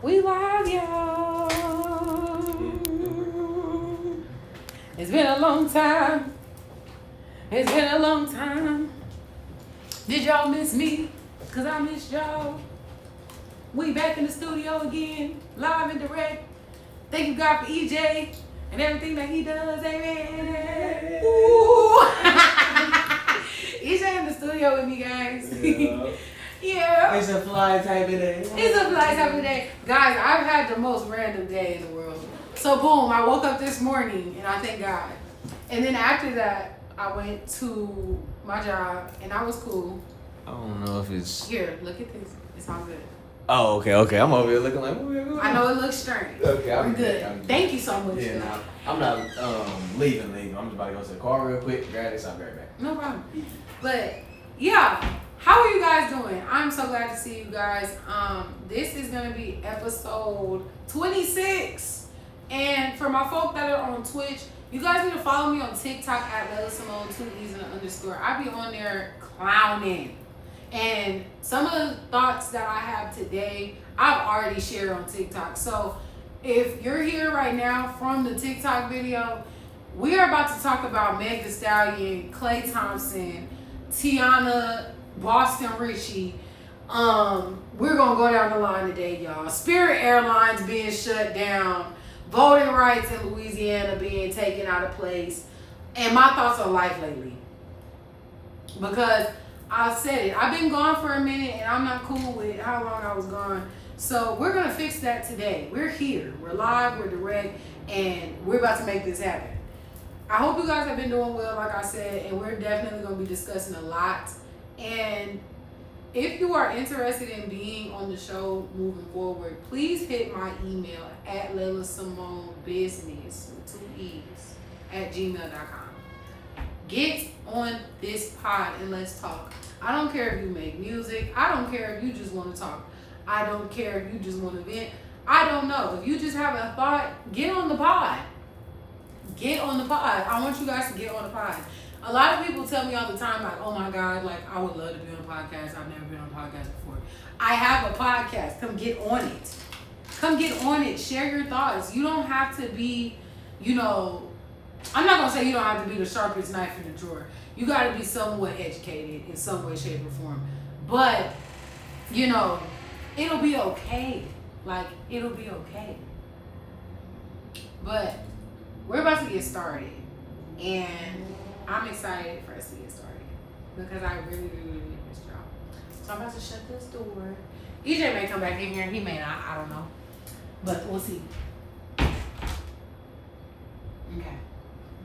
We love y'all. It's been a long time. It's been a long time. Did y'all miss me? Cause I missed y'all. We back in the studio again, live and direct. Thank you God for EJ and everything that he does, amen. Ooh. EJ in the studio with me, guys. Yeah. It's a fly type of day. It's a fly type of day. Guys, I've had the most random day in the world. So boom, I woke up this morning and I thank God. And then after that, I went to my job and I was cool. I don't know if it's... Here, look at this. It's all good. Oh, okay. I'm over here looking like... I know it looks strange. Okay, I'm good. Thank you so much. Yeah, nah, I'm not leaving. I'm just about to go to the car real quick, grab this, I'll be right back. No problem. But, yeah. How are you guys doing? I'm so glad to see you guys. This is going to be episode 26. And for my folk that are on Twitch, you guys need to follow me on TikTok at Layla Simone, 2 E's and an underscore. I be on there clowning. And some of the thoughts that I have today, I've already shared on TikTok. So if you're here right now from the TikTok video, we are about to talk about Meg Thee Stallion, KLAY Thompson, Tiana, Boston Richie. We're gonna go down the line today, y'all. Spirit Airlines being shut down, voting rights in Louisiana being taken out of place, and my thoughts on life lately. Because I said it, I've been gone for a minute and I'm not cool with how long I was gone. So we're gonna fix that today. We're here, we're live, we're direct, and we're about to make this happen. I hope you guys have been doing well, like I said, and we're definitely gonna be discussing a lot. And if you are interested in being on the show moving forward, please hit my email at LaylaSimoneBusiness with 2 E's at gmail.com. Get on this pod and let's talk. I don't care if you make music. I don't care if you just want to talk. I don't care if you just want to vent. I don't know. If you just have a thought, get on the pod. Get on the pod. I want you guys to get on the pod. A lot of people tell me all the time, like, oh my God, like, I would love to be on a podcast. I've never been on a podcast before. I have a podcast. Come get on it. Come get on it. Share your thoughts. You don't have to be, I'm not going to say you don't have to be the sharpest knife in the drawer. You got to be somewhat educated in some way, shape, or form. But, it'll be okay. Like, it'll be okay. But we're about to get started. And I'm excited for us to get started because I really, really, really miss y'all. So I'm about to shut this door. EJ may come back in here. He may not. I don't know. But we'll see. Okay.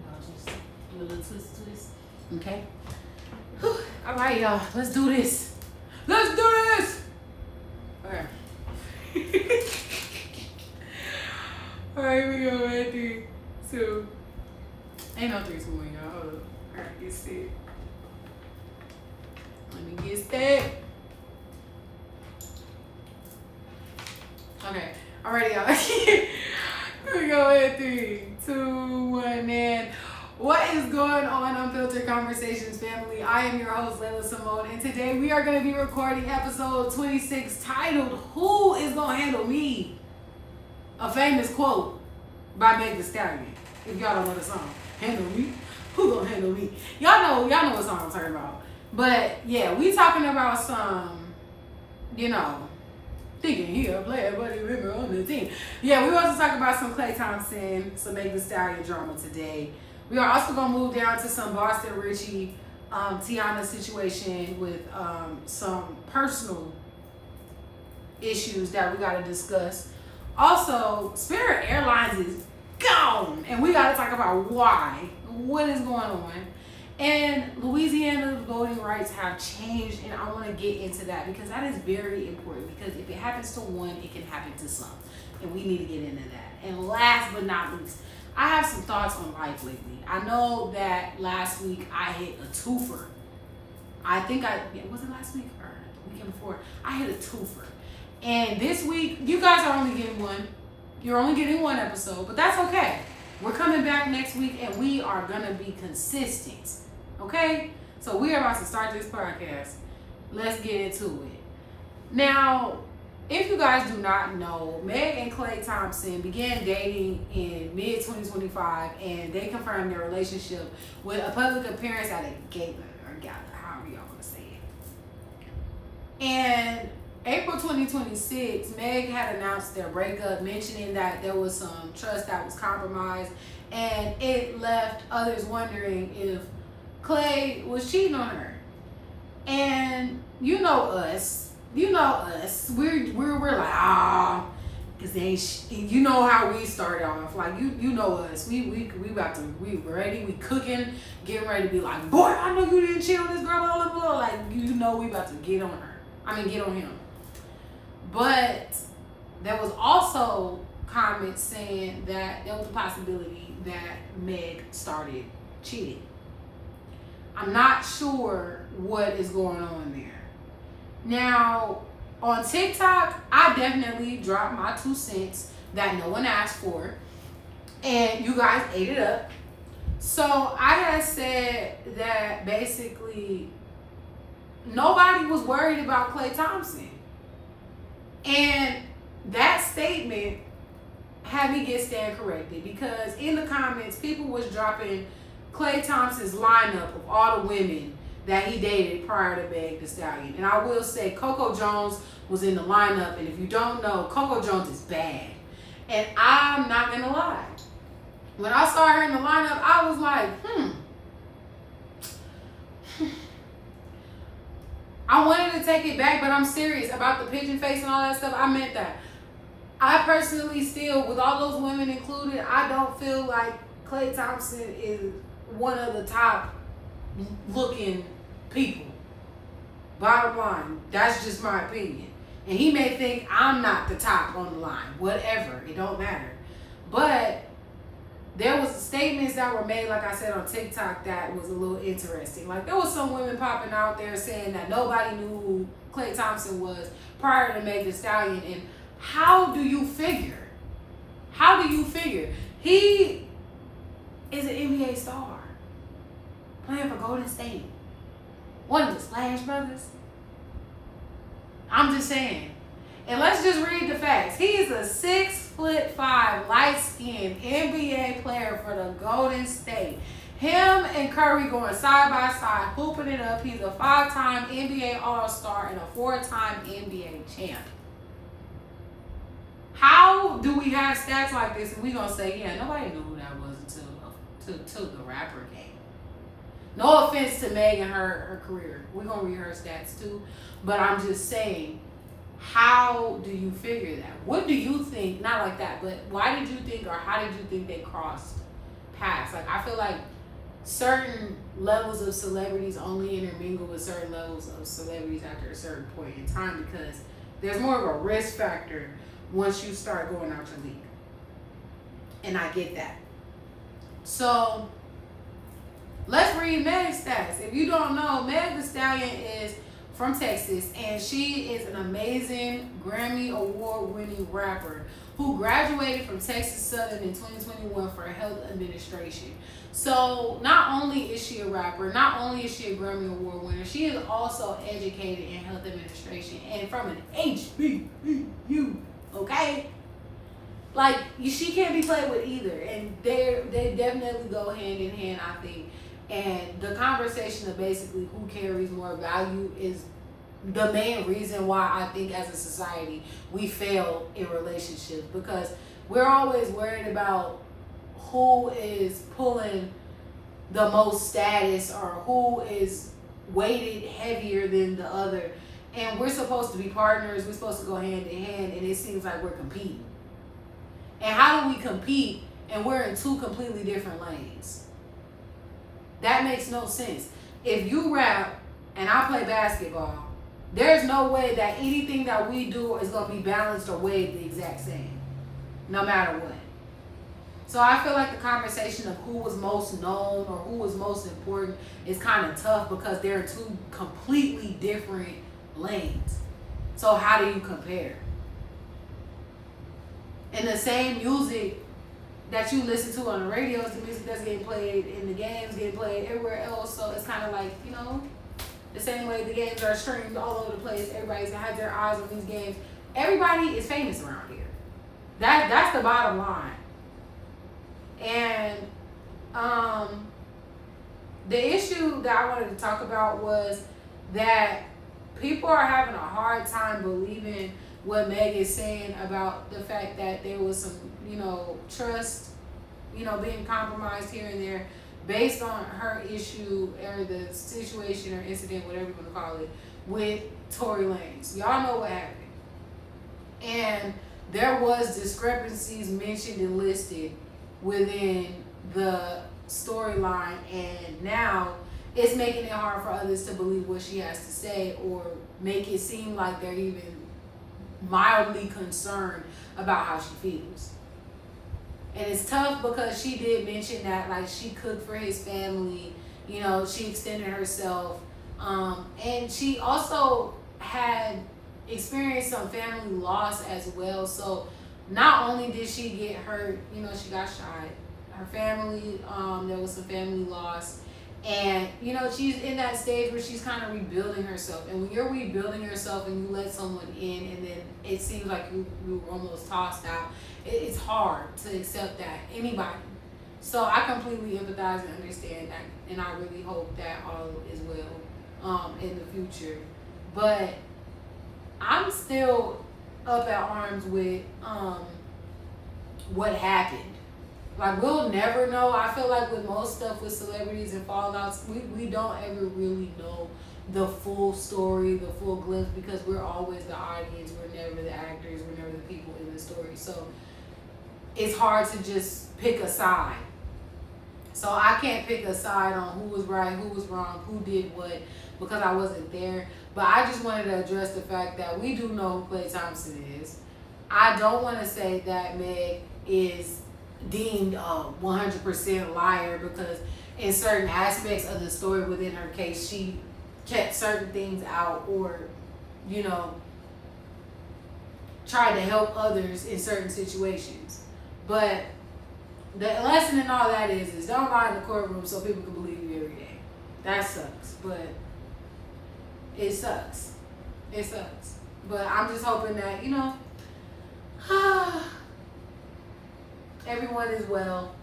I'll just do a little twist. Okay. Whew. All right, y'all. Let's do this. Let's do this. Okay. All right, here we go. Right, 3, 2. Ain't no 3, 2, 1, y'all. Hold up. Alright, get set. Let me get set. Okay. Alrighty, y'all. Here we go. 3, 2, 1, and what is going on, Unfiltered Conversations family? I am your host, Layla Simone, and today we are going to be recording episode 26 titled, Who is Gon Handle Me? A famous quote by Meg Thee Stallion. If y'all don't know the song. Handle me? Who gon' handle me? Y'all know what song I'm talking about. But yeah, we talking about some, thinking he a player, but he remember on the team. Yeah, we want to talk about some KLAY Thompson, some Meg Thee Stallion drama today. We are also gonna move down to some Boston Richie, Tiana situation with some personal issues that we gotta discuss. Also, Spirit Airlines is gone, and we gotta talk about why. What is going on? And Louisiana's voting rights have changed, and I want to get into that because that is very important, because if it happens to one, it can happen to some, and we need to get into that. And last but not least, I have some thoughts on life lately. I know that last week I hit a twofer. Was it last week or the weekend before? I hit a twofer. And this week, you guys are only getting one. You're only getting one episode, but that's okay. We're coming back next week, and we are going to be consistent. Okay? So we are about to start this podcast. Let's get into it. Now, if you guys do not know, Meg and Klay Thompson began dating in mid-2025, and they confirmed their relationship with a public appearance at a gala, however y'all want to say it. And April 2026, Meg had announced their breakup, mentioning that there was some trust that was compromised, and it left others wondering if Klay was cheating on her. And you know us, we're like, because they ain't, you know how we started off, like you know us, we ready, we cooking, getting ready to be like, boy, I know you didn't cheat on this girl, blah, blah, blah. Like, you know we about to get on him. But there was also comments saying that there was a possibility that Meg started cheating. I'm not sure what is going on there. Now, on TikTok, I definitely dropped my 2 cents that no one asked for, and you guys ate it up. So I had said that basically nobody was worried about Klay Thompson. And that statement had me get stand corrected, because in the comments, people was dropping Klay Thompson's lineup of all the women that he dated prior to Meg Thee Stallion. And I will say Coco Jones was in the lineup, and if you don't know, Coco Jones is bad. And I'm not gonna lie, when I saw her in the lineup, I was like, I wanted to take it back, but I'm serious about the pigeon face and all that stuff. I meant that. I personally still, with all those women included, I don't feel like Klay Thompson is one of the top looking people. Bottom line, that's just my opinion. And he may think I'm not the top on the line. Whatever, it don't matter. But there was statements that were made, like I said, on TikTok that was a little interesting. Like, there was some women popping out there saying that nobody knew who Klay Thompson was prior to Meg Thee Stallion. And how do you figure? He is an NBA star playing for Golden State. One of the Splash Brothers. I'm just saying. And let's just read the facts. He is a 6'5", light-skinned NBA player for the Golden State. Him and Curry going side by side, hooping it up. He's a 5-time NBA All-Star and a 4-time NBA champ. How do we have stats like this and we gonna say, yeah, nobody knew who that was until the rapper came? No offense to Meg and her career. We're gonna read her stats too. But I'm just saying, how do you figure that? What do you think? Not like that, but why did you think, or how did you think they crossed paths? Like, I feel like certain levels of celebrities only intermingle with certain levels of celebrities after a certain point in time, because there's more of a risk factor once you start going out your league. And I get that. So let's read Meg's stats. If you don't know, Meg Thee Stallion is from Texas, and she is an amazing Grammy Award-winning rapper who graduated from Texas Southern in 2021 for health administration. So not only is she a rapper, not only is she a Grammy Award winner, she is also educated in health administration and from an HBCU, okay? Like, she can't be played with either, and they definitely go hand in hand, I think. And the conversation of basically who carries more value is the main reason why I think as a society we fail in relationships, because we're always worried about who is pulling the most status or who is weighted heavier than the other. And we're supposed to be partners, we're supposed to go hand in hand, and it seems like we're competing. And how do we compete and we're in two completely different lanes? That makes no sense. If you rap and I play basketball, there's no way that anything that we do is going to be balanced or weighed the exact same, no matter what. So I feel like the conversation of who was most known or who was most important is kind of tough, because they're in two completely different lanes. So how do you compare? And the same music that you listen to on the radio is the music that's getting played in the games, getting played everywhere else. So it's kind of like, the same way the games are streamed all over the place. Everybody's had their eyes on these games. Everybody is famous around here. That's the bottom line. And the issue that I wanted to talk about was that people are having a hard time believing what Meg is saying about the fact that there was some, trust, being compromised here and there based on her issue or the situation or incident, whatever you want to call it, with Tory Lanez. Y'all know what happened. And there was discrepancies mentioned and listed within the storyline, and now it's making it hard for others to believe what she has to say or make it seem like they're even mildly concerned about how she feels. And it's tough because she did mention that, like, she cooked for his family, she extended herself, and she also had experienced some family loss as well. So not only did she get hurt, she got shot, her family, there was some family loss, and she's in that stage where she's kind of rebuilding herself. And when you're rebuilding yourself and you let someone in and then it seems like you were almost tossed out, it's hard to accept that, anybody. So I completely empathize and understand that, and I really hope that all is well in the future. But I'm still up at arms with what happened. Like, we'll never know. I feel like with most stuff with celebrities and fallouts, we don't ever really know the full story, the full glimpse, because we're always the audience. We're never the actors. We're never the people in the story. So it's hard to just pick a side. So I can't pick a side on who was right, who was wrong, who did what, because I wasn't there. But I just wanted to address the fact that we do know who KLAY Thompson is. I don't want to say that Meg is deemed a 100% liar, because in certain aspects of the story within her case, she kept certain things out or, tried to help others in certain situations. But the lesson in all that is don't lie in the courtroom so people can believe you every day. That sucks, but it sucks. It sucks. But I'm just hoping that, everyone is well.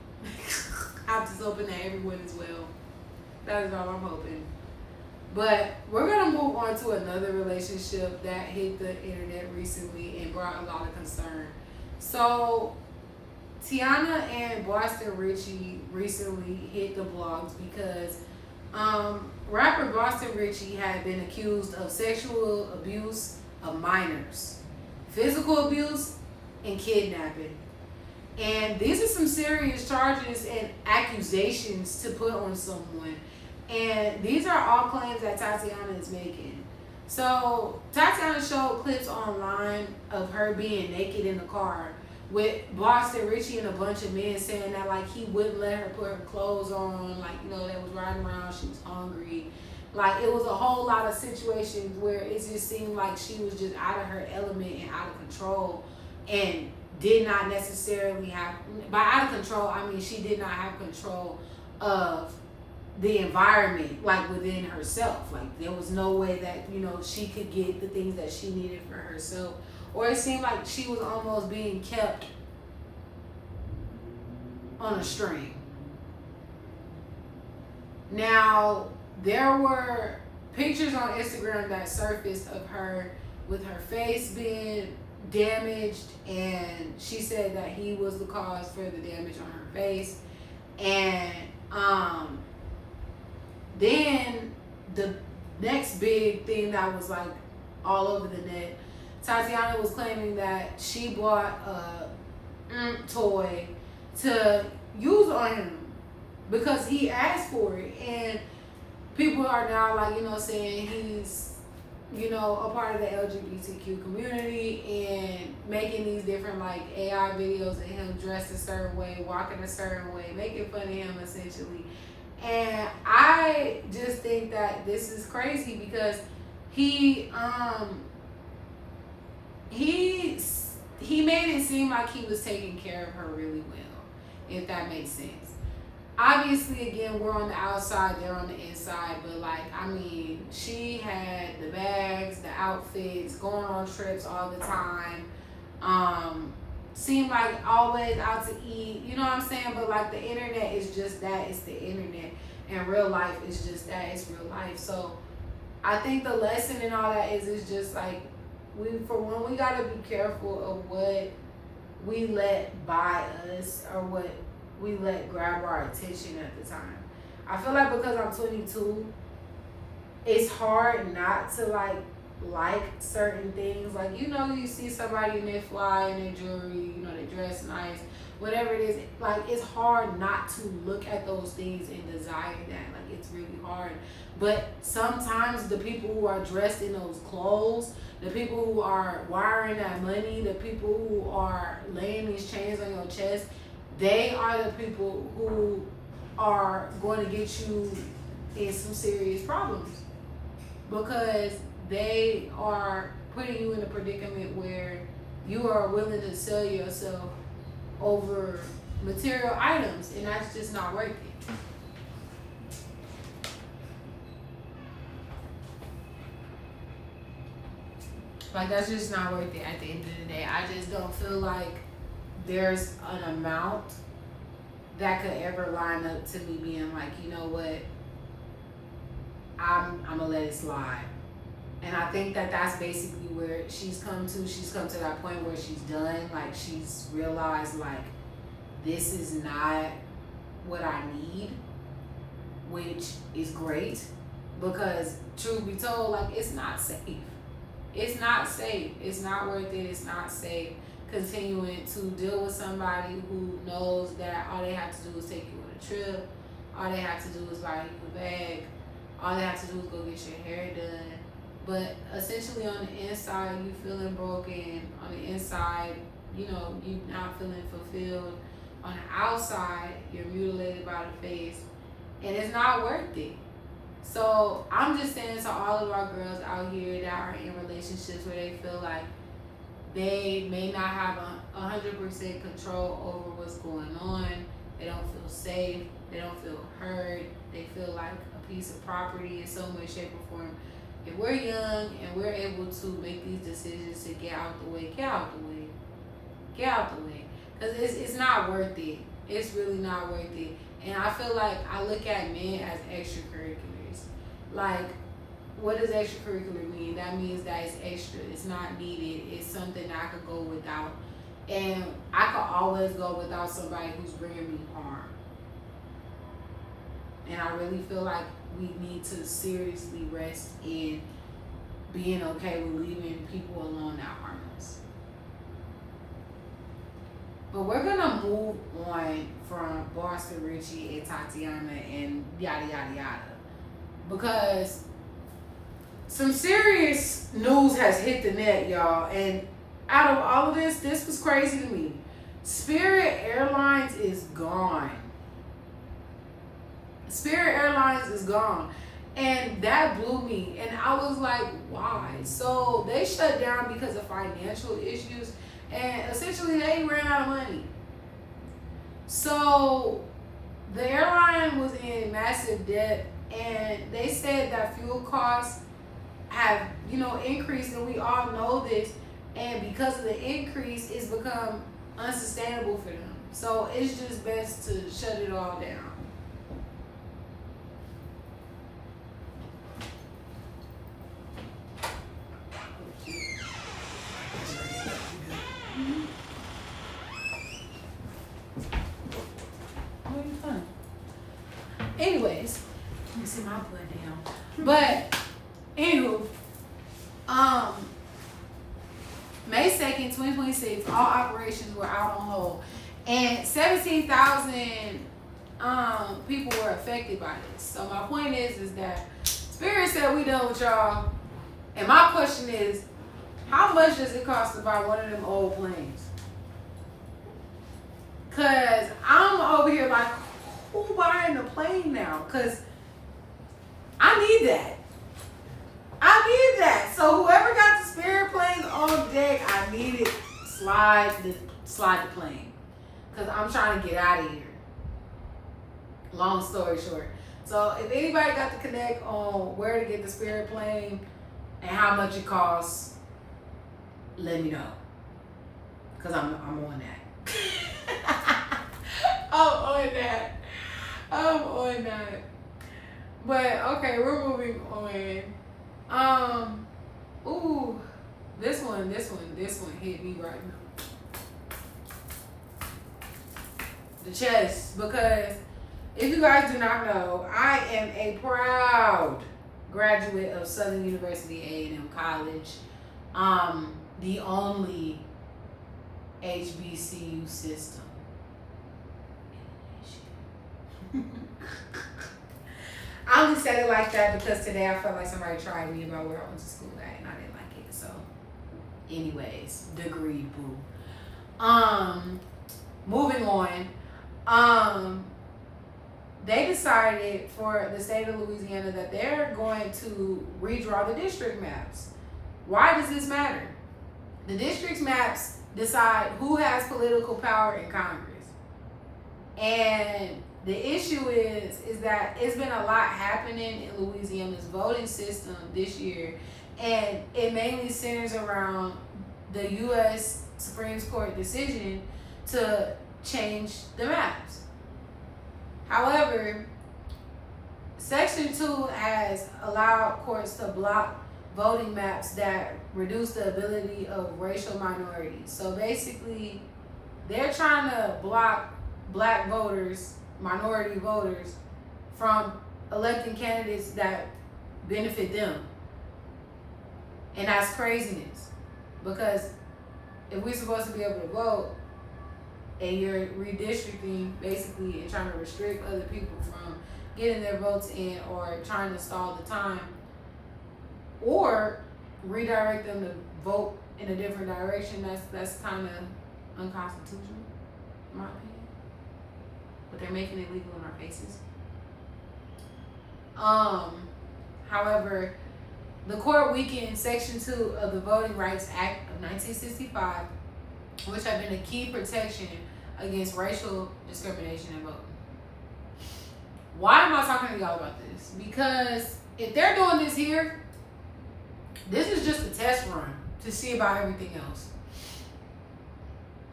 I'm just hoping that everyone is well. That is all I'm hoping. But we're going to move on to another relationship that hit the internet recently and brought a lot of concern. So Tiana and Boston Richie recently hit the blogs because rapper Boston Richie had been accused of sexual abuse of minors, physical abuse, and kidnapping. And these are some serious charges and accusations to put on someone. And these are all claims that Tatiana is making. So Tatiana showed clips online of her being naked in the car with Boston Richie and a bunch of men saying that, like, he wouldn't let her put her clothes on, like, they was riding around, she was hungry. Like, it was a whole lot of situations where it just seemed like she was just out of her element and out of control, and did not necessarily have, by out of control, I mean she did not have control of the environment, like, within herself. Like, there was no way that, she could get the things that she needed for herself. Or it seemed like she was almost being kept on a string. Now, there were pictures on Instagram that surfaced of her with her face being damaged, and she said that he was the cause for the damage on her face. And then the next big thing that was, like, all over the net, Tatiana was claiming that she bought a toy to use on him because he asked for it. And people are now, like, saying he's, a part of the LGBTQ community and making these different, like, AI videos of him dressed a certain way, walking a certain way, making fun of him, essentially. And I just think that this is crazy because he made it seem like he was taking care of her really well, if that makes sense. obviously, again, we're on the outside, they're on the inside, but like, I mean, she had the bags, the outfits, going on trips all the time. Seemed like always out to eat, you know what I'm saying? But like, the internet is just that, it's the internet, and real life is just that, it's real life. So I think the lesson and all that is just like, we gotta be careful of what we let buy us or what we let grab our attention at the time. I feel like because I'm 22, it's hard not to like certain things. Like, you know, you see somebody and they fly in their jewelry, you know, they dress nice, whatever it is. Like, it's hard not to look at those things and desire that. Like, it's really hard. But sometimes the people who are dressed in those clothes, the people who are wiring that money, the people who are laying these chains on your chest, they are the people who are going to get you in some serious problems, because they are putting you in a predicament where you are willing to sell yourself over material items, and that's just not worth it. Like, that's just not worth it at the end of the day. I just don't feel like there's an amount that could ever line up to me being like, you know what, I'm gonna let it slide. And I think that that's basically where she's come to. She's come to that point where she's done. Like, she's realized, like, this is not what I need, which is great, because truth be told, like, it's not safe. It's not safe. It's not worth it. It's not safe continuing to deal with somebody who knows that all they have to do is take you on a trip. All they have to do is buy you a bag. All they have to do is go get your hair done. But essentially on the inside, you feeling broken. On the inside, you know, you not feeling fulfilled. On the outside, you're mutilated by the face. And it's not worth it. So I'm just saying to all of our girls out here that are in relationships where they feel like they may not have 100% control over what's going on. They don't feel safe. They don't feel heard. They feel like a piece of property in some way, shape, or form. If we're young and we're able to make these decisions to get out the way, get out the way. Get out the way. Because it's not worth it. It's really not worth it. And I feel like I look at men as extracurriculars. Like, what does extracurricular mean? That means that it's extra. It's not needed. It's something that I could go without. And I could always go without somebody who's bringing me harm. And I really feel like we need to seriously rest in being okay with leaving people alone that harm us. But we're going to move on from Boston Richie and Tatiana and yada, yada, yada. Because some serious news has hit the net, y'all. And out of all of this was crazy to me. Spirit Airlines is gone. Spirit Airlines is gone. And that blew me. And I was like, why? So they shut down because of financial issues. And essentially they ran out of money. So the airline was in massive debt. And they said that fuel costs have, you know, increased. And we all know this. And because of the increase, it's become unsustainable for them. So it's just best to shut it all down. Anyways, let me sit my butt down. But, anywho, May 2nd, 2026, all operations were out on hold. And 17,000 people were affected by this. So my point is that Spirit said we done with y'all. And my question is, how much does it cost to buy one of them old planes? Because I'm over here like, who buying a plane now? Because I need that. I need that. So whoever got the Spirit planes on deck, I need it. Slide the plane. Because I'm trying to get out of here. Long story short. So if anybody got to connect on where to get the Spirit plane and how much it costs, let me know. Cause I'm on that. I'm on that. But okay, we're moving on. Ooh, this one hit me right now. The chest, because if you guys do not know, I am a proud graduate of Southern University A&M College. The only HBCU system. I only said it like that because today I felt like somebody tried me about where I went to school at and I didn't like it. So, anyways, degree boo. Moving on. They decided for the state of Louisiana that they're going to redraw the district maps. Why does this matter? The district maps decide who has political power in Congress. And the issue is that it's been a lot happening in Louisiana's voting system this year, and it mainly centers around the U.S. Supreme Court decision to change the maps. However, Section 2 has allowed courts to block voting maps that reduce the ability of racial minorities. So basically, they're trying to block black voters, minority voters, from electing candidates that benefit them. And that's craziness. Because if we're supposed to be able to vote, and you're redistricting basically and trying to restrict other people from getting their votes in, or trying to stall the time, or redirect them to vote in a different direction, that's kind of unconstitutional, in my opinion. But they're making it legal in our faces. However, the court weakened Section 2 of the Voting Rights Act of 1965, which have been a key protection against racial discrimination in voting. Why am I talking to y'all about this? Because if they're doing this here, this is just a test run to see about everything else.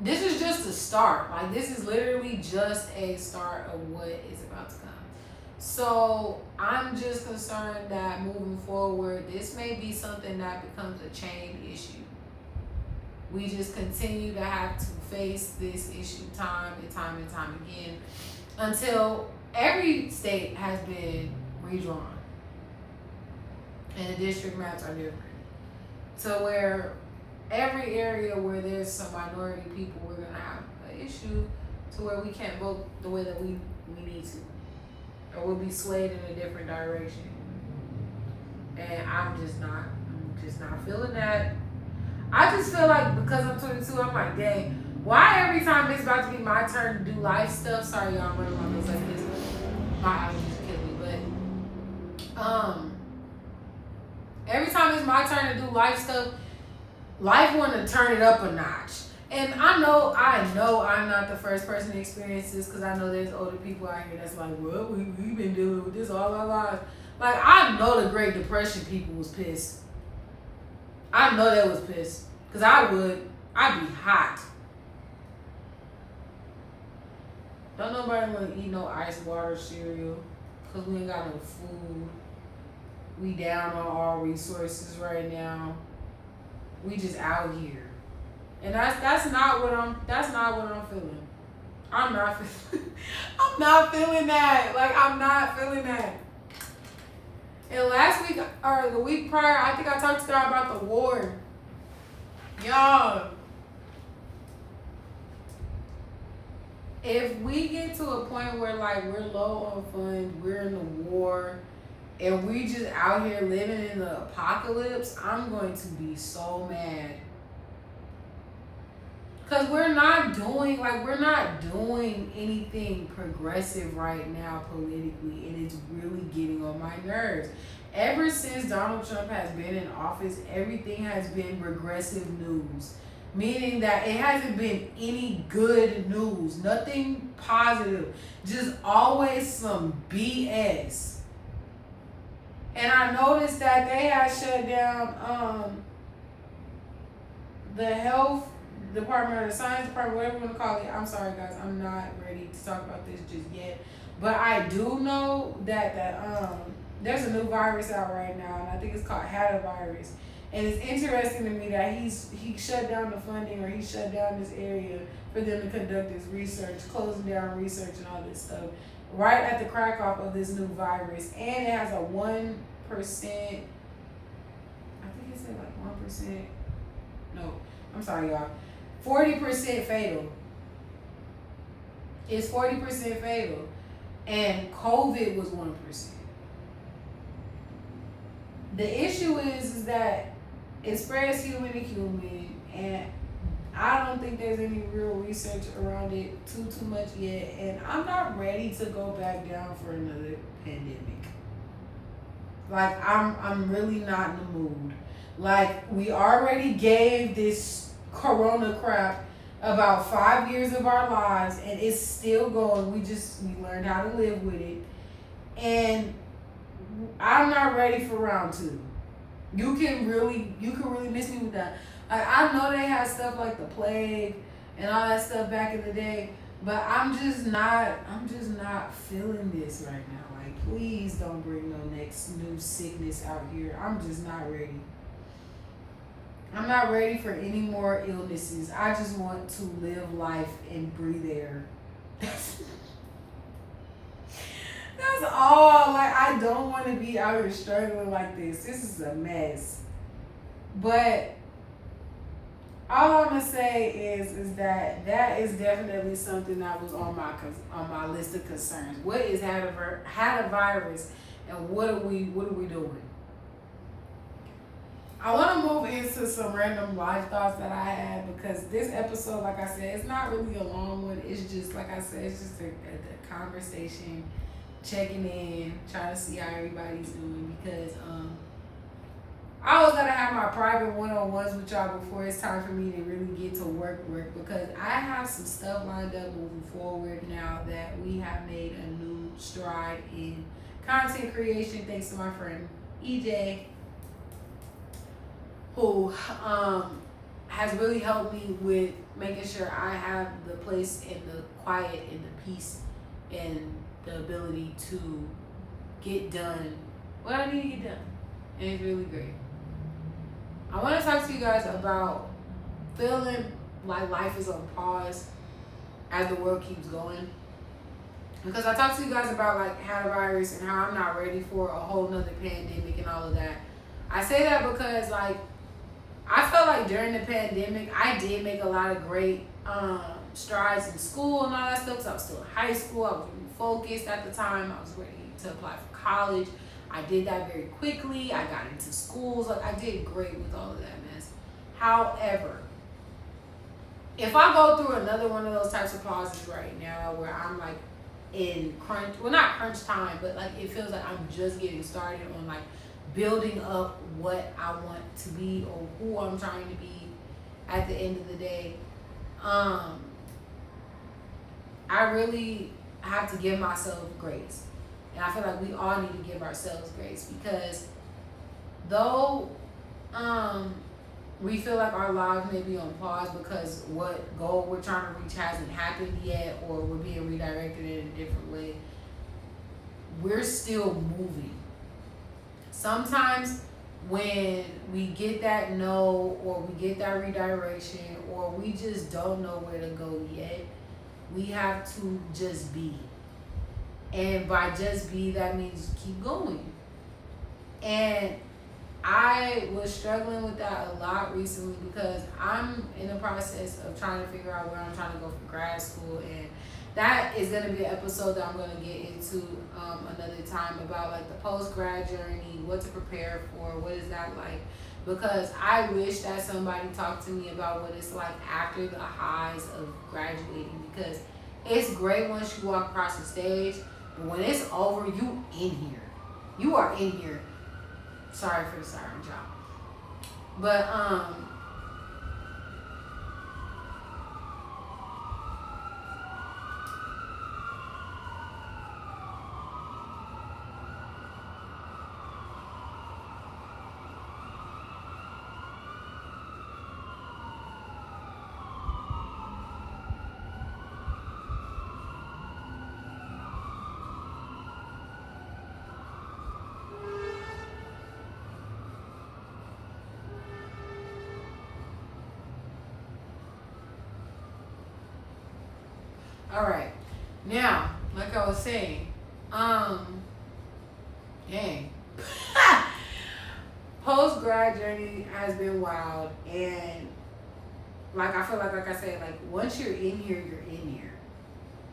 This is just a start. Like, this is literally just a start of what is about to come. So I'm just concerned that moving forward, this may be something that becomes a chain issue. We just continue to have to face this issue time and time again until every state has been redrawn and the district maps are different. So where every area where there's some minority people, we're going to have an issue to where we can't vote the way that we need to. Or we'll be swayed in a different direction. And I'm just not feeling that. I just feel like because I'm 22, I'm like, dang, why every time it's about to be my turn to do life stuff? Sorry, y'all, I'm running my nose like this. My allergies kill me. But every time it's my turn to do life stuff, life want to turn it up a notch. And I know I'm not the first person to experience this, because I know there's older people out here that's like, well, we've been dealing with this all our lives. Like, I know the Great Depression people was pissed. I know they was pissed. Because I'd be hot. Don't nobody want to eat no ice water cereal, because we ain't got no food. We down on all resources right now. We just out here. And that's not what I'm feeling. I'm not feeling that. Like, I'm not feeling that. And last week, or the week prior, I think I talked to y'all about the war. Y'all, if we get to a point where, like, we're low on funds, we're in the war, and we just out here living in the apocalypse, I'm going to be so mad. Because we're not doing anything progressive right now politically, and it's really getting on my nerves. Ever since Donald Trump has been in office, everything has been regressive news. meaning that it hasn't been any good news, nothing positive, just always some BS. And I noticed that they had shut down the health department or the science department, whatever you want to call it. I'm sorry, guys, I'm not ready to talk about this just yet. But I do know that there's a new virus out right now, and I think it's called virus. And it's interesting to me that he shut down the funding, or he shut down this area for them to conduct this research, closing down research and all this stuff, right at the crack off of this new virus. And it has a 1%, I think it said like 1%, no, I'm sorry y'all, 40% fatal. It's 40% fatal. And COVID was 1%. The issue is that it spreads human to human, and I don't think there's any real research around it too much yet, and I'm not ready to go back down for another pandemic. Like, I'm really not in the mood. Like, we already gave this corona crap about 5 years of our lives, and it's still going. We learned how to live with it, and I'm not ready for round 2. You can really miss me with that. Like, I know they had stuff like the plague and all that stuff back in the day, but I'm just not feeling this right now. Like, please don't bring no next new sickness out here. I'm just not ready. I'm not ready for any more illnesses. I just want to live life and breathe air. That's all. Like, I don't want to be out here struggling like this. This is a mess. But all I'm gonna say is that is definitely something that was on my list of concerns. What is had a virus, and what are we doing? I want to move into some random life thoughts that I had, because this episode, like I said, it's not really a long one. It's just, like I said, it's just a conversation, checking in, trying to see how everybody's doing, because I always gotta have my private one-on-ones with y'all before it's time for me to really get to work, because I have some stuff lined up moving forward now that we have made a new stride in content creation, thanks to my friend EJ, who has really helped me with making sure I have the place and the quiet and the peace and the ability to get done what I need to get done. And it's really great. I want to talk to you guys about feeling like life is on pause as the world keeps going. Because I talked to you guys about like virus and how I'm not ready for a whole nother pandemic and all of that. I say that because like I felt like during the pandemic I did make a lot of great strides in school and all that stuff. Because I was still in high school. I was really focused at the time. I was ready to apply for college. I did that very quickly. I got into schools. Like I did great with all of that mess. However, if I go through another one of those types of pauses right now where I'm like in crunch, well not crunch time, but like it feels like I'm just getting started on like building up what I want to be or who I'm trying to be at the end of the day, I really have to give myself grace. And I feel like we all need to give ourselves grace, because though we feel like our lives may be on pause because what goal we're trying to reach hasn't happened yet, or we're being redirected in a different way, we're still moving. Sometimes when we get that no, or we get that redirection, or we just don't know where to go yet, we have to just be. And by just be, that means keep going. And I was struggling with that a lot recently because I'm in the process of trying to figure out where I'm trying to go for grad school. And that is going to be an episode that I'm going to get into another time about like the post-grad journey, what to prepare for, what is that like. Because I wish that somebody talked to me about what it's like after the highs of graduating. Because it's great once you walk across the stage, but when it's over, you in here. You are in here. Sorry for the siren, y'all. But All right. Now, like I was saying, dang. Post grad journey has been wild, and like I feel like I said, like once you're in here, you're in here.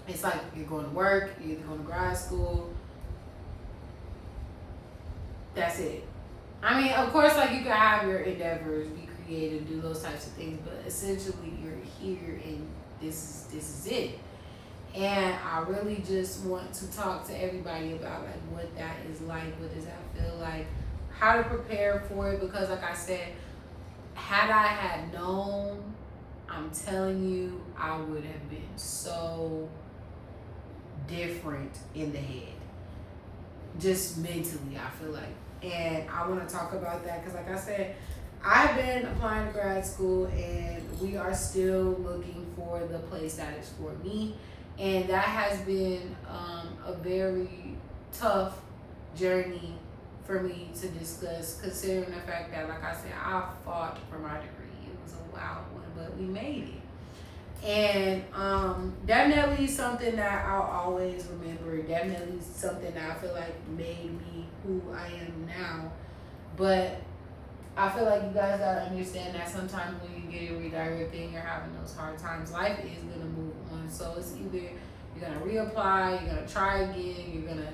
It's like you're going to work, you're either going to grad school. That's it. I mean, of course, like you can have your endeavors, be creative, do those types of things, but essentially you're here, and this is it. And I really just want to talk to everybody about like what that is like, what does that feel like, how to prepare for it, because like I said, had I had known, I'm telling you, I would have been so different in the head. Just mentally, I feel like. And I want to talk about that because like I said, I've been applying to grad school and we are still looking for the place that is for me. And that has been a very tough journey for me to discuss, considering the fact that, like I said, I fought for my degree. It was a wild one, but we made it. And definitely something that I'll always remember. Definitely something that I feel like made me who I am now. But I feel like you guys gotta understand that sometimes when you get redirected and you're having those hard times, life is gonna move on. So it's either you're gonna reapply, you're gonna try again, you're gonna,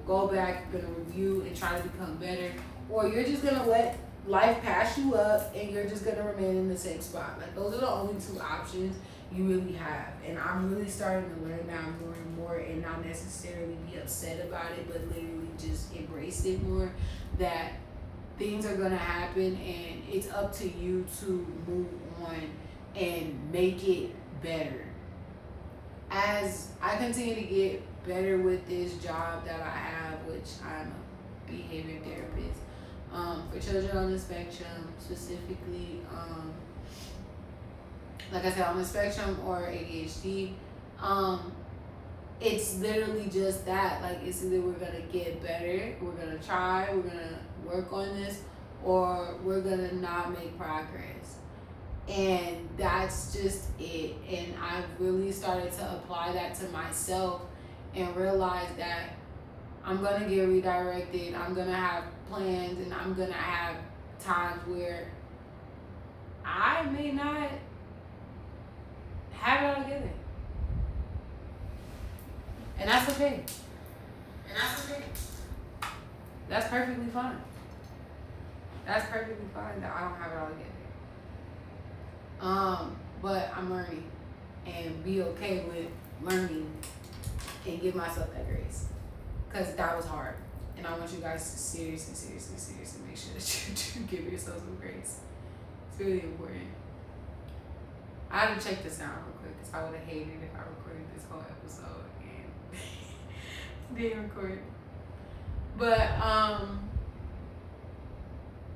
go back, you're gonna review and try to become better, or you're just gonna let life pass you up and you're just gonna remain in the same spot. Like those are the only two options you really have. And I'm really starting to learn now more and more, and not necessarily be upset about it, but literally just embrace it more, that things are gonna happen and it's up to you to move on and make it better. As I continue to get better with this job that I have, which I'm a behavior therapist for children on the spectrum, specifically, like I said, on the spectrum or ADHD, it's literally just that. Like, it's either we're gonna get better, we're gonna try, we're gonna work on this, or we're gonna not make progress. And that's just it. And I've really started to apply that to myself and realize that I'm gonna get redirected, I'm gonna have plans, and I'm gonna have times where I may not have it all together. And that's okay. That's perfectly fine. That's perfectly fine that I don't have it all together. But I'm learning, and be okay with learning and give myself that grace, because that was hard. And I want you guys to seriously make sure that you do give yourself some grace. It's really important. I had to check this out real quick because I would have hated if I recorded this whole episode and didn't record. But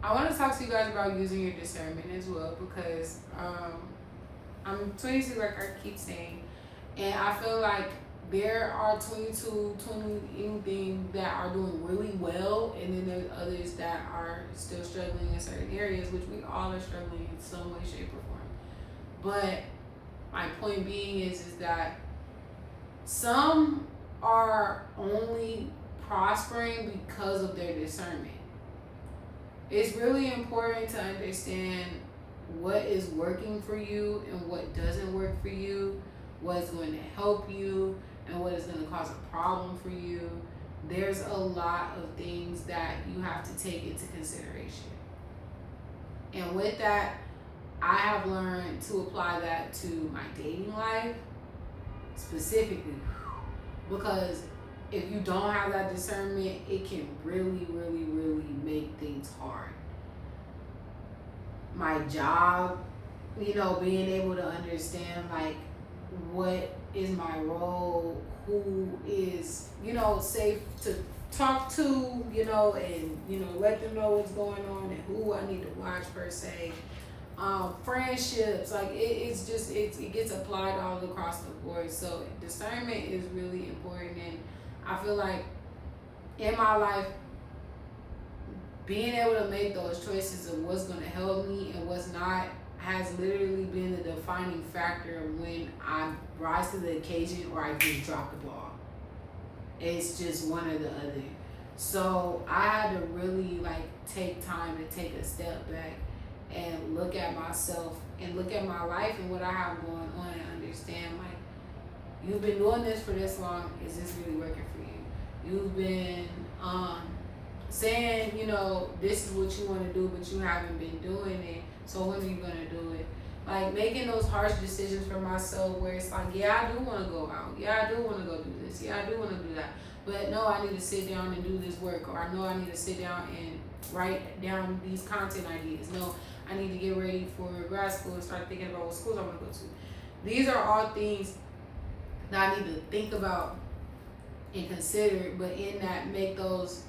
I want to talk to you guys about using your discernment as well, because I'm 22, like I keep saying, and I feel like there are 22, 20 anything that are doing really well, and then there's others that are still struggling in certain areas, which we all are struggling in some way, shape, or form. But my point being is that some are only prospering because of their discernment. It's really important to understand what is working for you and what doesn't work for you, what's going to help you and what is going to cause a problem for you. There's a lot of things that you have to take into consideration. And with that, I have learned to apply that to my dating life specifically, because if you don't have that discernment, it can really make things hard. My job, being able to understand like what is my role, who is, safe to talk to, and, let them know what's going on and who I need to watch per se. Friendships, like it gets applied all across the board. So discernment is really important, and I feel like in my life, being able to make those choices of what's going to help me and what's not has literally been the defining factor when I rise to the occasion or I just drop the ball. It's just one or the other. So I had to really like take time to take a step back and look at myself and look at my life and what I have going on and understand like, you've been doing this for this long. Is this really working for you? You've been saying, you know, this is what you want to do, but you haven't been doing it. So when are you going to do it? Like making those harsh decisions for myself where it's like, yeah, I do want to go out. Yeah, I do want to go do this. Yeah, I do want to do that. But no, I need to sit down and do this work. Or I know I need to sit down and write down these content ideas. No, I need to get ready for grad school and start thinking about what schools I want to go to. These are all things that I need to think about and consider. But in that, make those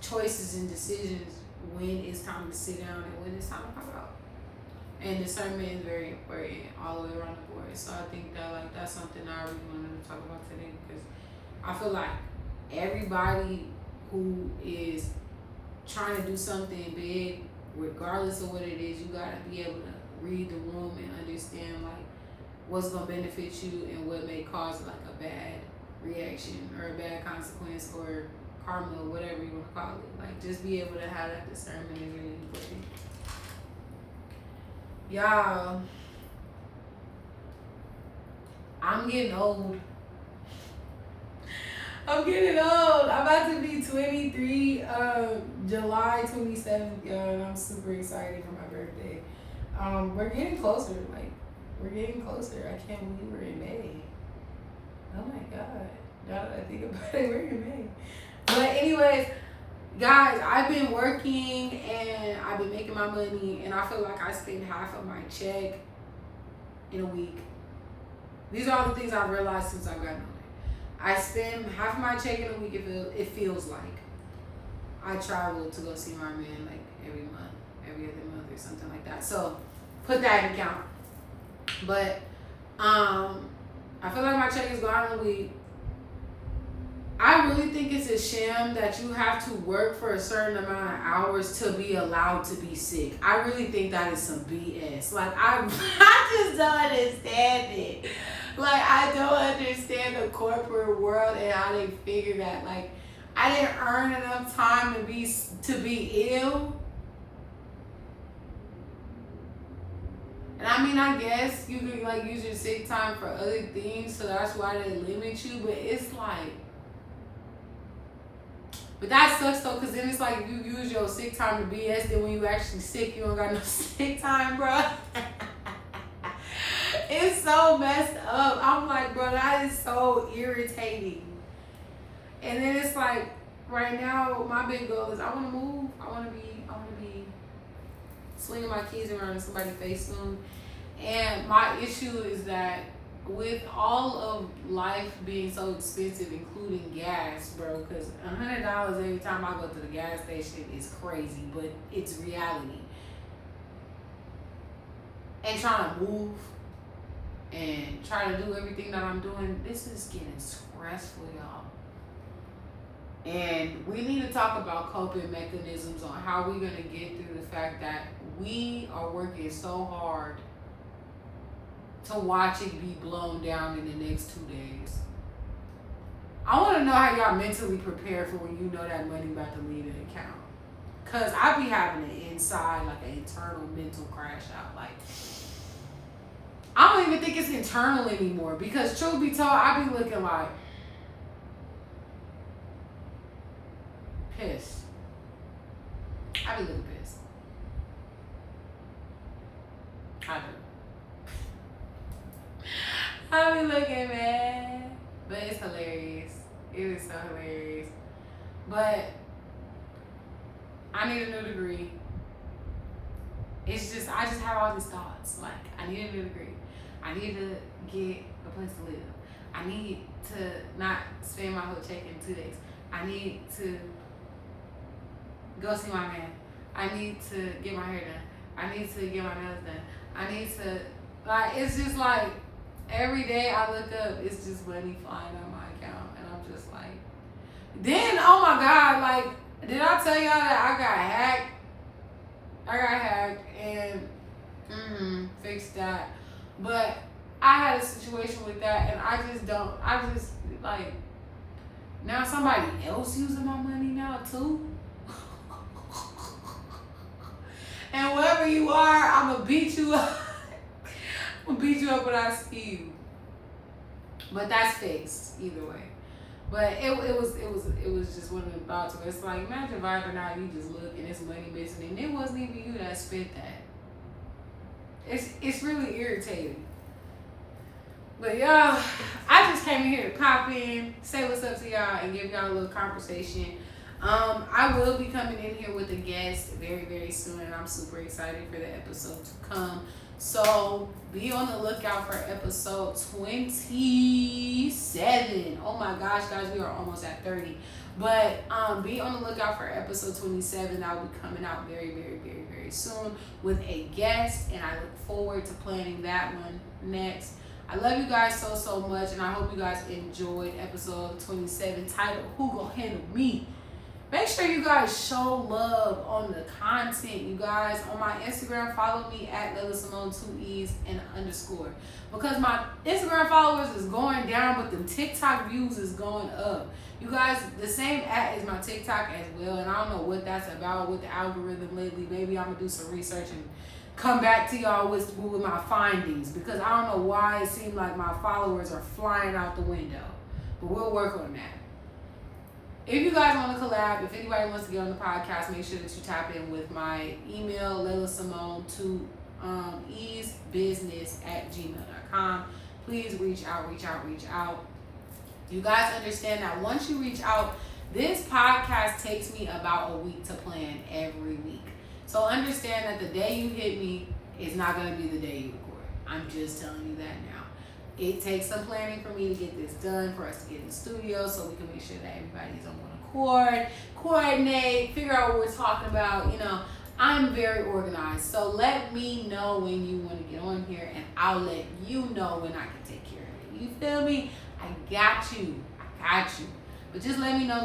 choices and decisions when it's time to sit down and when it's time to pop out. And discernment is very important all the way around the board. So I think that like that's something I really wanted to talk about today, because I feel like everybody who is trying to do something big, regardless of what it is, you gotta be able to read the room and understand like what's gonna benefit you and what may cause like a bad reaction or a bad consequence or karma or whatever you want to call it. Like just be able to have that discernment is really important. Y'all, I'm getting old. I'm getting old. I'm about to be 23, July 27th, y'all, and I'm super excited for my birthday. We're getting closer. Like, we're getting closer. I can't believe we're in May. Oh my God. Now that I think about it, we're in May. But anyways, guys, I've been working and I've been making my money, and I feel like I spend half of my check in a week. These are all the things I've realized since I got on it. I spend half of my check in a week. It feels like I travel to go see my man like every month, every other month or something like that. So put that in account. But I feel like my check is gone in a week. I really think it's a sham that you have to work for a certain amount of hours to be allowed to be sick. I really think that is some BS. Like, I just don't understand it. Like, I don't understand the corporate world and how they figure that. Like, I didn't earn enough time to be ill. And I mean, I guess you could like use your sick time for other things, so that's why they limit you. But it's like, but that sucks though, because then it's like if you use your sick time to BS, then when you actually sick, you don't got no sick time, bro. It's so messed up. I'm like, bro, that is so irritating. And then it's like, right now, my big goal is I want to move. I want to be swinging my keys around in somebody's face soon. And my issue is that with all of life being so expensive, including gas, bro, because $100 every time I go to the gas station is crazy, but it's reality. And trying to move and try to do everything that I'm doing, this is getting stressful, y'all. And we need to talk about coping mechanisms on how we're going to get through the fact that we are working so hard to watch it be blown down in the next 2 days. I want to know how y'all mentally prepare for when you know that money about to leave the account. Because I be having an inside, like an internal mental crash out. Like, I don't even think it's internal anymore. Because truth be told, I be looking like pissed. I be looking pissed. I do. I be looking mad. But it's hilarious. It is so hilarious. But I need a new degree. It's just, I just have all these thoughts. Like, I need a new degree. I need to get a place to live. I need to not spend my whole check in 2 days. I need to go see my man. I need to get my hair done. I need to get my nails done. I need to, like, it's just like, every day I look up, it's just money flying on my account. And I'm just like, then, oh my God, like, did I tell y'all that I got hacked? I got hacked, and Fix that. But I had a situation with that, and I just like, now somebody else using my money now too. And wherever you are, I'm gonna beat you up. I'm gonna beat you up when I see you. But that's fixed either way. But it was just one of the thoughts where it's like, imagine vibing out, you just look and it's money missing, and it wasn't even you that spent that. It's really irritating. But y'all, I just came in here to pop in, say what's up to y'all, and give y'all a little conversation. I will be coming in here with a guest very, very soon, and I'm super excited for the episode to come. So be on the lookout for episode 27. Oh my gosh, guys, we are almost at 30. But be on the lookout for episode 27. That will be coming out very, very, very, very soon with a guest, and I look forward to planning that one next. I love you guys so, so much, and I hope you guys enjoyed episode 27 titled Who Gon Handle Me. Make sure you guys show love on the content, you guys. On my Instagram, follow me at Layla Simone 2 E's and _. Because my Instagram followers is going down, but the TikTok views is going up. You guys, the same @ is my TikTok as well. And I don't know what that's about with the algorithm lately. Maybe I'm going to do some research and come back to y'all with my findings. Because I don't know why it seems like my followers are flying out the window. But we'll work on that. If you guys want to collab, if anybody wants to get on the podcast, make sure that you tap in with my email, LaylaSimone2EasBusiness@gmail.com. Please reach out. You guys understand that once you reach out, this podcast takes me about a week to plan every week. So understand that the day you hit me is not going to be the day you record. I'm just telling you that now. It takes some planning for me to get this done, for us to get in the studio so we can make sure that everybody's on one accord, coordinate, figure out what we're talking about. You know, I'm very organized. So let me know when you want to get on here, and I'll let you know when I can take care of it. You feel me? I got you. But just let me know.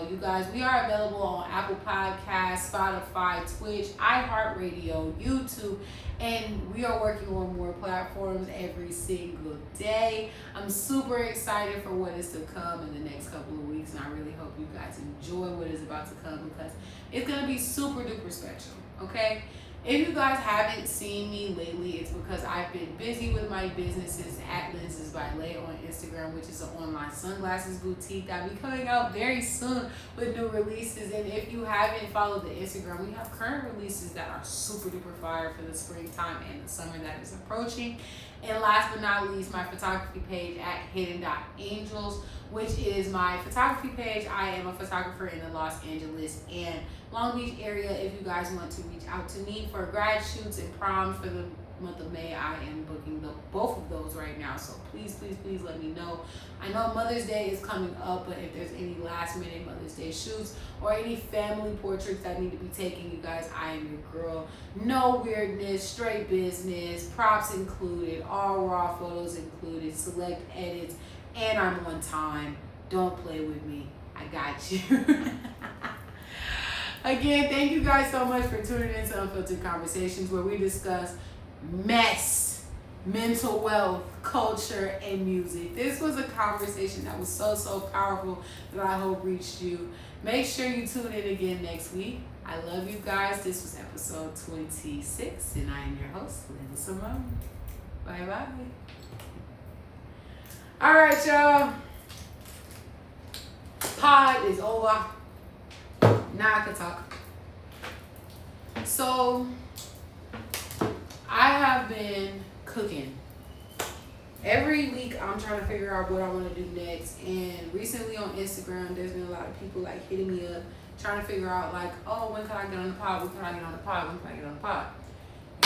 You guys, we are available on Apple Podcasts, Spotify, Twitch, iHeartRadio, YouTube, and we are working on more platforms every single day. I'm super excited for what is to come in the next couple of weeks, and I really hope you guys enjoy what is about to come, because it's going to be super duper special, okay? If you guys haven't seen me lately, it's because I've been busy with my businesses at Lenses by Lay on Instagram, which is an online sunglasses boutique that will be coming out very soon with new releases. And if you haven't followed the Instagram, we have current releases that are super duper fire for the springtime and the summer that is approaching. And last but not least, my photography page at Hidden.Angels, which is my photography page. I am a photographer in the Los Angeles and Long Beach area. If you guys want to reach out to me for grad shoots and proms for the month of May, I am booking both of those right now. So please let me know. I know Mother's Day is coming up, but if there's any last minute Mother's Day shoots or any family portraits that need to be taken, you guys, I am your girl. No weirdness, straight business, props included, all raw photos included, select edits, and I'm on time. Don't play with me. I got you. Again, thank you guys so much for tuning in to Unfiltered Conversations, where we discuss mess, mental wealth, culture, and music. This was a conversation that was so, so powerful that I hope reached you. Make sure you tune in again next week. I love you guys. This was episode 26, and I am your host, Layla Simone. Bye-bye. All right, y'all. Pod is over. Now I can talk. So, I have been cooking. Every week I'm trying to figure out what I want to do next. And recently on Instagram, there's been a lot of people like hitting me up, trying to figure out like, oh, when can I get on the pod? When can I get on the pod? When can I get on the pod?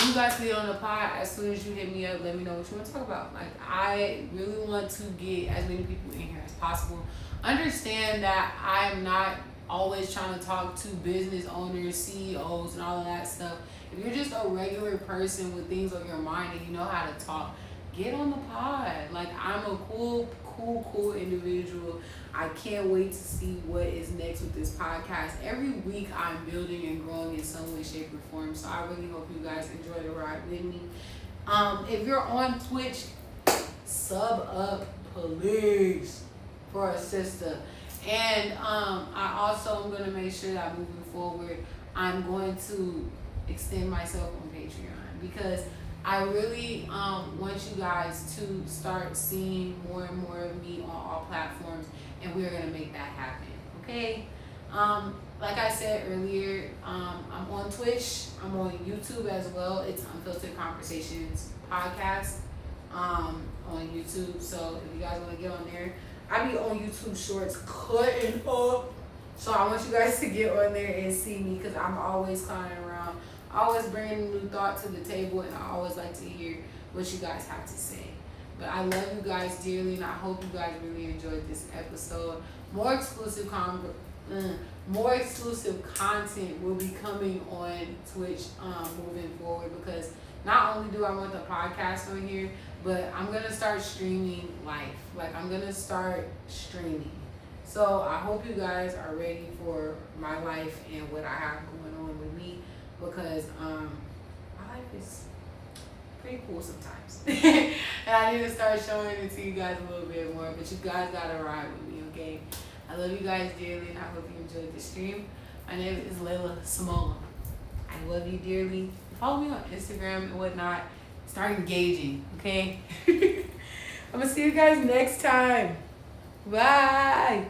You guys can get on the pod as soon as you hit me up. Let me know what you want to talk about. Like, I really want to get as many people in here as possible. Understand that I'm not always trying to talk to business owners, CEOs, and all of that stuff. If you're just a regular person with things on your mind and you know how to talk, get on the pod. Like, I'm a cool cool individual. I can't wait to see what is next with this podcast. Every week I'm building and growing in some way, shape, or form. So I really hope you guys enjoy the ride with me. If you're on Twitch, sub up, please, for a sister. And I also am going to make sure that moving forward, I'm going to extend myself on Patreon, because I really want you guys to start seeing more and more of me on all platforms, and we're going to make that happen, okay? Like I said earlier, I'm on Twitch, I'm on YouTube as well. It's Unfiltered Conversations Podcast on YouTube. So if you guys want to get on there, I be on YouTube Shorts cutting up. So I want you guys to get on there and see me, because I'm always clowning around, always bringing a new thought to the table, and I always like to hear what you guys have to say. But I love you guys dearly, and I hope you guys really enjoyed this episode. More exclusive content will be coming on Twitch moving forward, because not only do I want the podcast on here, but I'm going to start streaming live. Like, I'm going to start streaming. So I hope you guys are ready for my life and what I have going on with me, because my life is pretty cool sometimes. And I need to start showing it to you guys a little bit more, but you guys got to ride with me, okay? I love you guys dearly, and I hope you enjoyed the stream. My name is Layla Samola. I love you dearly. Follow me on Instagram and whatnot. Start engaging, okay? I'm going to see you guys next time. Bye.